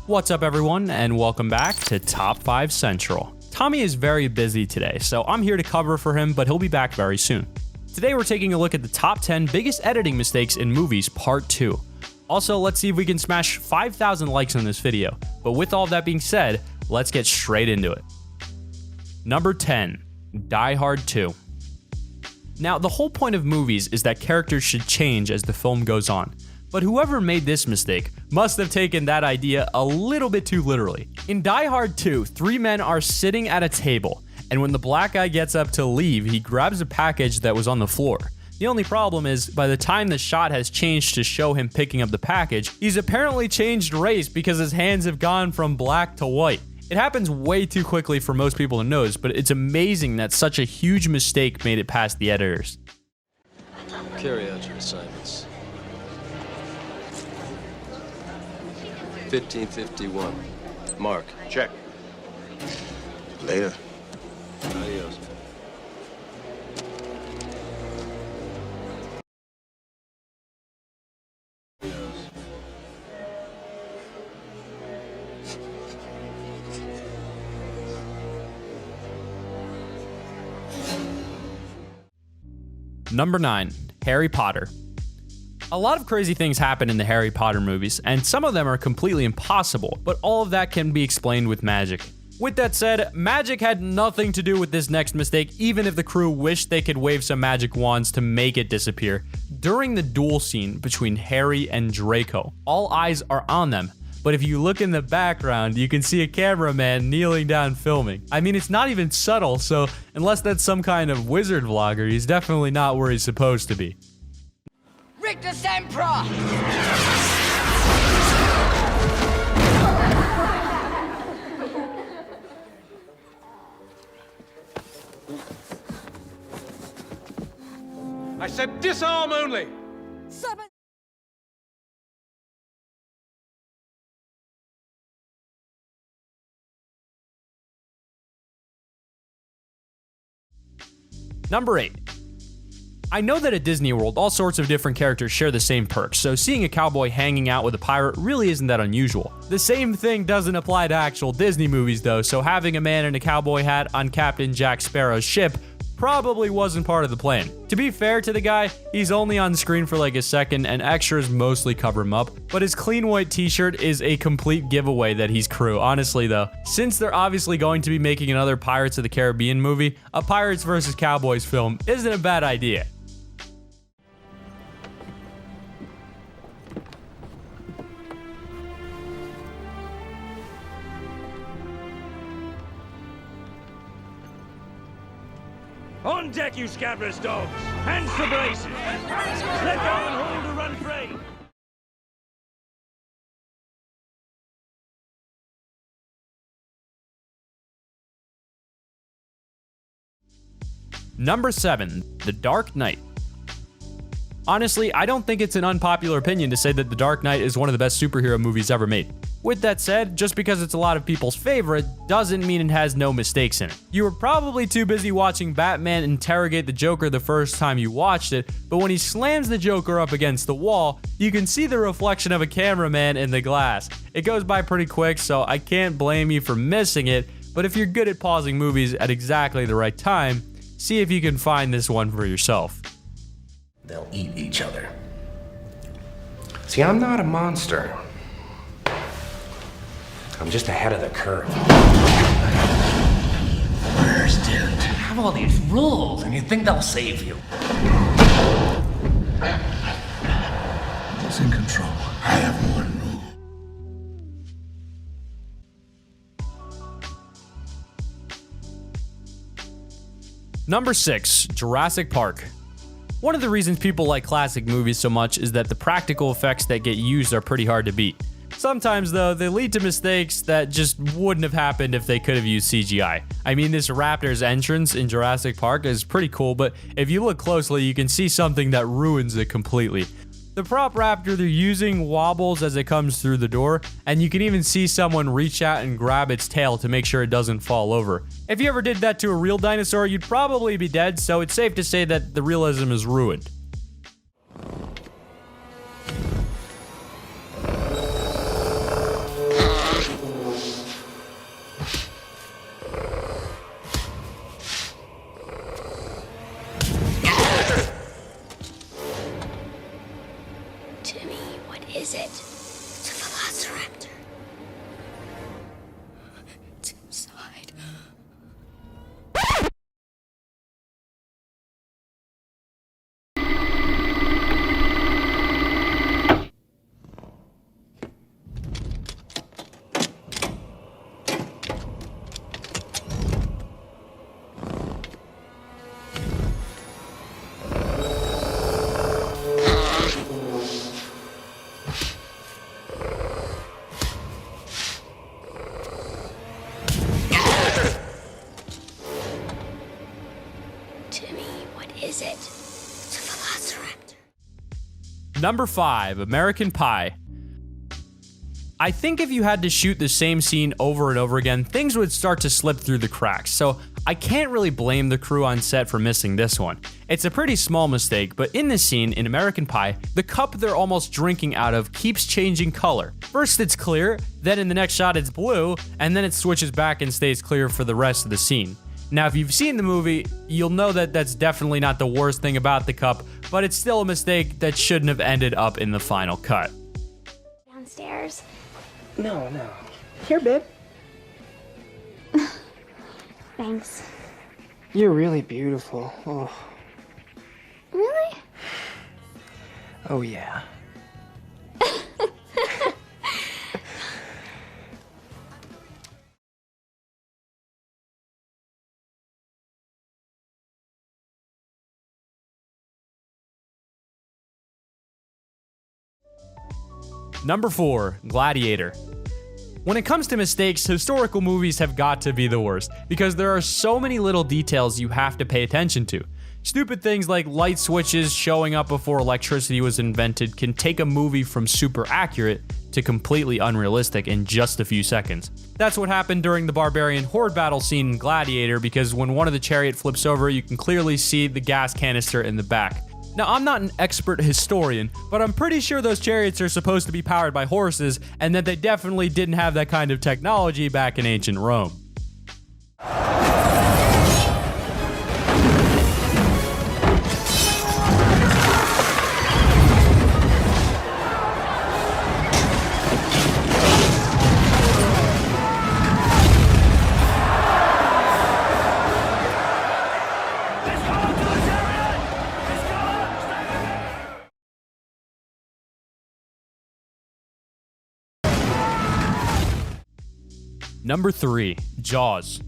What's up everyone, and welcome back to Top 5 Central. Tommy is very busy today, so I'm here to cover for him, but he'll be back very soon. Today we're taking a look at the top 10 biggest editing mistakes in movies part 2. Also, let's see if we can smash 5,000 likes on this video. But with all of that being said, let's get straight into it. Number 10, Die Hard 2. Now, the whole point of movies is that characters should change as the film goes on. But whoever made this mistake must have taken that idea a little bit too literally. In Die Hard 2, three men are sitting at a table, and when the black guy gets up to leave, he grabs a package that was on the floor. The only problem is, by the time the shot has changed to show him picking up the package, he's apparently changed race because his hands have gone from black to white. It happens way too quickly for most people to notice, but it's amazing that such a huge mistake made it past the editors. Carry out your assignments. 1551. Mark. Check. Later. Adios. Number 9, Harry Potter. A lot of crazy things happen in the Harry Potter movies, and some of them are completely impossible, but all of that can be explained with magic. With that said, magic had nothing to do with this next mistake, even if the crew wished they could wave some magic wands to make it disappear. During the duel scene between Harry and Draco, all eyes are on them, but if you look in the background, you can see a cameraman kneeling down filming. I mean, it's not even subtle, so unless that's some kind of wizard vlogger, he's definitely not where he's supposed to be. Rictus Emperor! I said disarm only! Seven. Number 8. I know that at Disney World, all sorts of different characters share the same perks, so seeing a cowboy hanging out with a pirate really isn't that unusual. The same thing doesn't apply to actual Disney movies though, so having a man in a cowboy hat on Captain Jack Sparrow's ship probably wasn't part of the plan. To be fair to the guy, he's only on screen for like a second and extras mostly cover him up, but his clean white t-shirt is a complete giveaway that he's crew. Honestly though, since they're obviously going to be making another Pirates of the Caribbean movie, a Pirates vs. Cowboys film isn't a bad idea. On deck, you scabrous dogs! Hands to braces! Let go and hold to run free! Number 7, The Dark Knight. Honestly, I don't think it's an unpopular opinion to say that The Dark Knight is one of the best superhero movies ever made. With that said, just because it's a lot of people's favorite doesn't mean it has no mistakes in it. You were probably too busy watching Batman interrogate the Joker the first time you watched it, but when he slams the Joker up against the wall, you can see the reflection of a cameraman in the glass. It goes by pretty quick, so I can't blame you for missing it, but if you're good at pausing movies at exactly the right time, see if you can find this one for yourself. They'll eat each other. See, I'm not a monster. I'm just ahead of the curve. Murders, dude. You have all these rules, and you think they'll save you. Who's in control? I have one rule. Number 6, Jurassic Park. One of the reasons people like classic movies so much is that the practical effects that get used are pretty hard to beat. Sometimes though, they lead to mistakes that just wouldn't have happened if they could have used CGI. I mean, this raptor's entrance in Jurassic Park is pretty cool, but if you look closely, you can see something that ruins it completely. The prop raptor they're using wobbles as it comes through the door, and you can even see someone reach out and grab its tail to make sure it doesn't fall over. If you ever did that to a real dinosaur, you'd probably be dead, so it's safe to say that the realism is ruined. Number 5, American Pie. I think if you had to shoot the same scene over and over again, things would start to slip through the cracks, so I can't really blame the crew on set for missing this one. It's a pretty small mistake, but in this scene in American Pie, the cup they're almost drinking out of keeps changing color. First it's clear, then in the next shot it's blue, and then it switches back and stays clear for the rest of the scene. Now, if you've seen the movie, you'll know that that's definitely not the worst thing about the cup, but it's still a mistake that shouldn't have ended up in the final cut. Downstairs. No. Here, babe. Thanks. You're really beautiful. Oh. Really? Oh, yeah. Number 4, Gladiator. When it comes to mistakes, historical movies have got to be the worst, because there are so many little details you have to pay attention to. Stupid things like light switches showing up before electricity was invented can take a movie from super accurate to completely unrealistic in just a few seconds. That's what happened during the barbarian horde battle scene in Gladiator, because when one of the chariot flips over, you can clearly see the gas canister in the back. Now, I'm not an expert historian, but I'm pretty sure those chariots are supposed to be powered by horses, and that they definitely didn't have that kind of technology back in ancient Rome. Number 3, Jaws.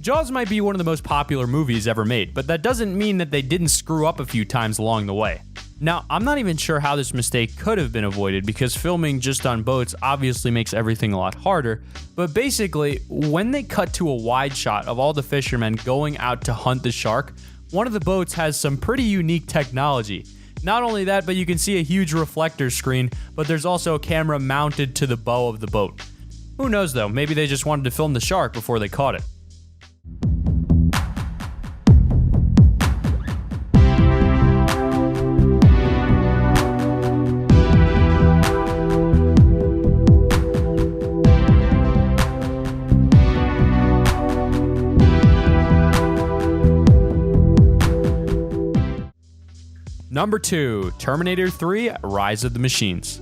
Jaws might be one of the most popular movies ever made, but that doesn't mean that they didn't screw up a few times along the way. Now, I'm not even sure how this mistake could have been avoided, because filming just on boats obviously makes everything a lot harder, but basically, when they cut to a wide shot of all the fishermen going out to hunt the shark, one of the boats has some pretty unique technology. Not only that, but you can see a huge reflector screen, but there's also a camera mounted to the bow of the boat. Who knows though, maybe they just wanted to film the shark before they caught it. Number 2, Terminator 3, Rise of the Machines.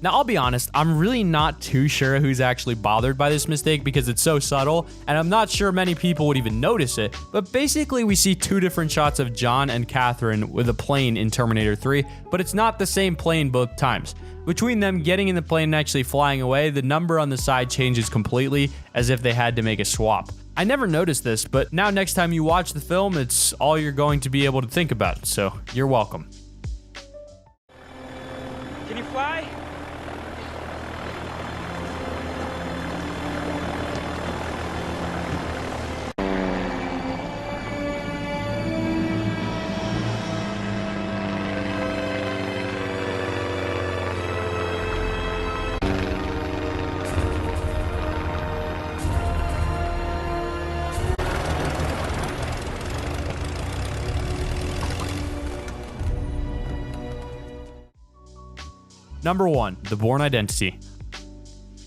Now, I'll be honest, I'm really not too sure who's actually bothered by this mistake because it's so subtle, and I'm not sure many people would even notice it, but basically we see two different shots of John and Catherine with a plane in Terminator 3, but it's not the same plane both times. Between them getting in the plane and actually flying away, the number on the side changes completely, as if they had to make a swap. I never noticed this, but now next time you watch the film, it's all you're going to be able to think about, so you're welcome. Can you fly? Number 1, the Bourne Identity.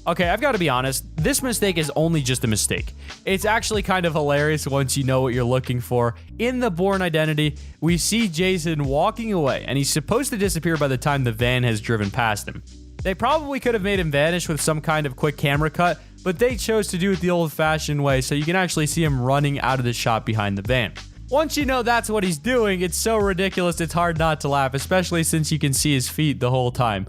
Okay, I've got to be honest, this mistake is only just a mistake. It's actually kind of hilarious once you know what you're looking for. In the Bourne Identity, we see Jason walking away, and he's supposed to disappear by the time the van has driven past him. They probably could have made him vanish with some kind of quick camera cut, but they chose to do it the old-fashioned way, so you can actually see him running out of the shot behind the van. Once you know that's what he's doing, it's so ridiculous it's hard not to laugh, especially since you can see his feet the whole time.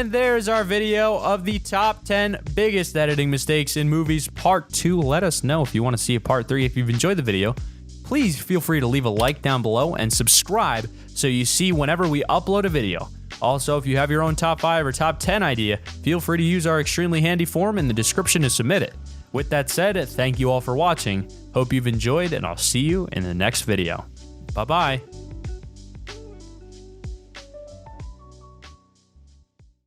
And there's our video of the top 10 biggest editing mistakes in movies part 2. Let us know if you want to see a part 3. If you've enjoyed the video, please feel free to leave a like down below and subscribe so you see whenever we upload a video. Also, if you have your own top 5 or top 10 idea, feel free to use our extremely handy form in the description to submit it. With that said, thank you all for watching. Hope you've enjoyed, and I'll see you in the next video. Bye-bye.